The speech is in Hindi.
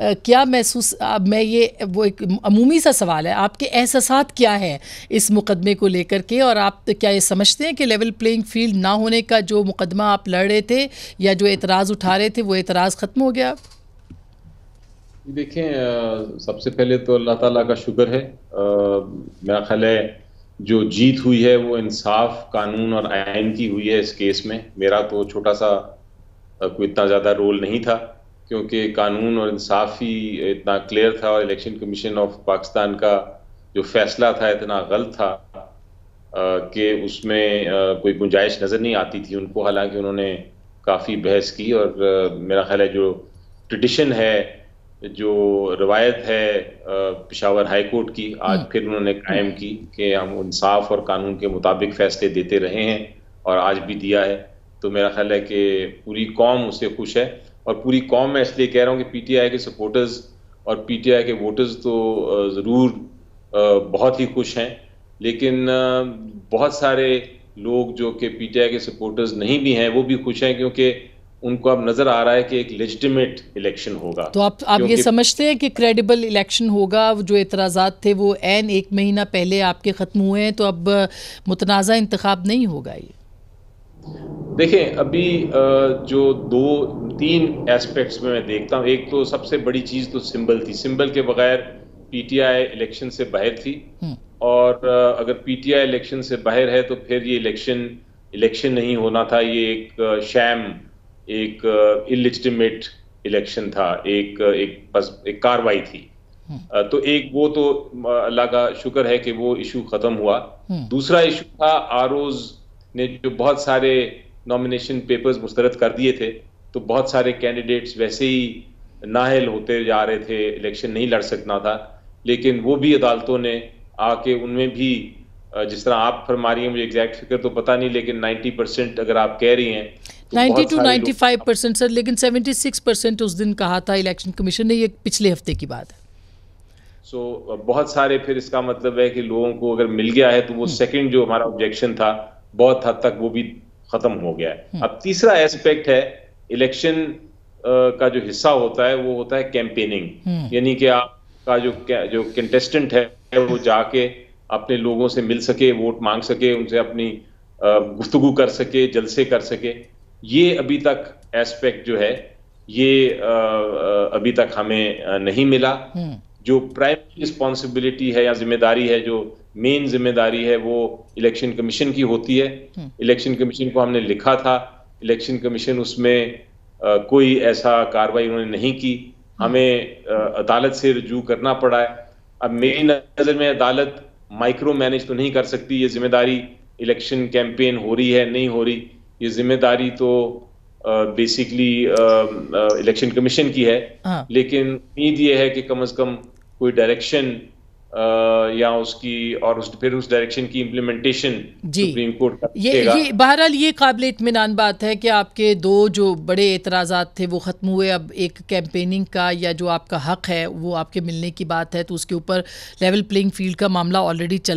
क्या महसूस मैं ये वो एक अमूमी सा सवाल है, आपके एहसासात क्या है इस मुकदमे को लेकर के, और आप क्या ये समझते हैं कि लेवल प्लेइंग फील्ड ना होने का जो मुकदमा आप लड़ रहे थे या जो एतराज़ उठा रहे थे वो एतराज़ ख़त्म हो गया? देखें, सबसे पहले तो अल्लाह ताला का शुक्र है। मेरा ख्याल है जो जीत हुई है वो इंसाफ, कानून और आइन की हुई है इस केस में। मेरा तो छोटा सा कोई इतना ज़्यादा रोल नहीं था, क्योंकि कानून और इंसाफ ही इतना क्लियर था और इलेक्शन कमीशन ऑफ पाकिस्तान का जो फैसला था इतना गलत था कि उसमें कोई गुंजाइश नज़र नहीं आती थी उनको। हालांकि उन्होंने काफ़ी बहस की और मेरा ख्याल है जो ट्रेडिशन है, जो रवायत है पेशावर हाई कोर्ट की, आज फिर उन्होंने कायम की कि हम इंसाफ और कानून के मुताबिक फैसले देते रहे हैं और आज भी दिया है। तो मेरा ख्याल है कि पूरी कौम उससे खुश है। और पूरी कौम मैं इसलिए कह रहा हूँ कि पीटीआई के सपोर्टर्स और पीटीआई के वोटर्स तो ज़रूर बहुत ही खुश हैं, लेकिन बहुत सारे लोग जो कि पीटीआई के सपोर्टर्स नहीं भी हैं वो भी खुश हैं, क्योंकि उनको अब नजर आ रहा है कि एक लेजिटिमेट इलेक्शन होगा। तो आप ये समझते हैं कि क्रेडिबल इलेक्शन होगा? जो एतराज़ात थे वो ऐन 1 महीना पहले आपके ख़त्म हुए हैं, तो अब मुतनाज़ा इंतखाब नहीं होगा ये? देखें, अभी जो 2-3 एस्पेक्ट्स में मैं देखता हूँ। एक तो सबसे बड़ी चीज़ तो सिंबल थी। सिंबल के बगैर पीटीआई इलेक्शन से बाहर थी, और अगर पीटीआई इलेक्शन से बाहर है तो फिर ये इलेक्शन नहीं होना था। ये एक शैम, एक इलेजिटिमेट इलेक्शन था, बस एक कार्रवाई थी। तो एक वो तो अल्लाह का शुक्र है कि वो इशू खत्म हुआ। दूसरा इशू था आरओज ने जो बहुत सारे नॉमिनेशन पेपर्स मुस्तरद कर दिए थे, तो बहुत सारे कैंडिडेट्स वैसे ही नाअहल होते जा रहे थे, इलेक्शन नहीं लड़ सकना था। लेकिन वो भी अदालतों ने आके उनमें भी, जिस तरह आप फरमा रही हैं, मुझे एग्जैक्ट फिगर तो पता नहीं, लेकिन 90% अगर आप कह रही हैं तो 90 to 95% सर, लेकिन 76% उस दिन कहा था इलेक्शन कमीशन ने। ये पिछले हफ्ते की बात है। बहुत सारे, फिर इसका मतलब है कि लोगों को अगर मिल गया है तो वो सेकंड जो हमारा ऑब्जेक्शन था बहुत हद तक वो भी खत्म हो गया है। अब तीसरा एस्पेक्ट है इलेक्शन का जो हिस्सा होता है वो होता है कैंपेनिंग, यानी कि आपका जो कंटेस्टेंट है वो जाके अपने लोगों से मिल सके, वोट मांग सके, उनसे अपनी गुफ्तगू कर सके, जलसे कर सके। ये अभी तक एस्पेक्ट जो है ये अभी तक हमें नहीं मिला। जो प्राइमरी रिस्पॉन्सिबिलिटी है या जिम्मेदारी है, जो मेन जिम्मेदारी है, वो इलेक्शन कमीशन की होती है। इलेक्शन कमीशन को हमने लिखा था, इलेक्शन कमीशन उसमें कोई ऐसा कार्रवाई उन्होंने नहीं की। हमें अदालत से रुजू करना पड़ा है। अब मेरी नज़र में अदालत माइक्रो मैनेज तो नहीं कर सकती। ये जिम्मेदारी इलेक्शन कैंपेन हो रही है नहीं हो रही, ये जिम्मेदारी तो बेसिकली इलेक्शन कमीशन की है। लेकिन उम्मीद ये है कि कम से कम कोई डायरेक्शन या उसकी और फिर उस डायरेक्शन की इम्प्लीमेंटेशन सुप्रीम कोर्ट करेगा। ये बहरहाल ये काबिल इत्मीनान बात है कि आपके 2 जो बड़े एतराज़ात थे वो ख़त्म हुए। अब एक कैंपेनिंग का या जो आपका हक़ है वो आपके मिलने की बात है, तो उसके ऊपर लेवल प्लेइंग फील्ड का मामला ऑलरेडी चल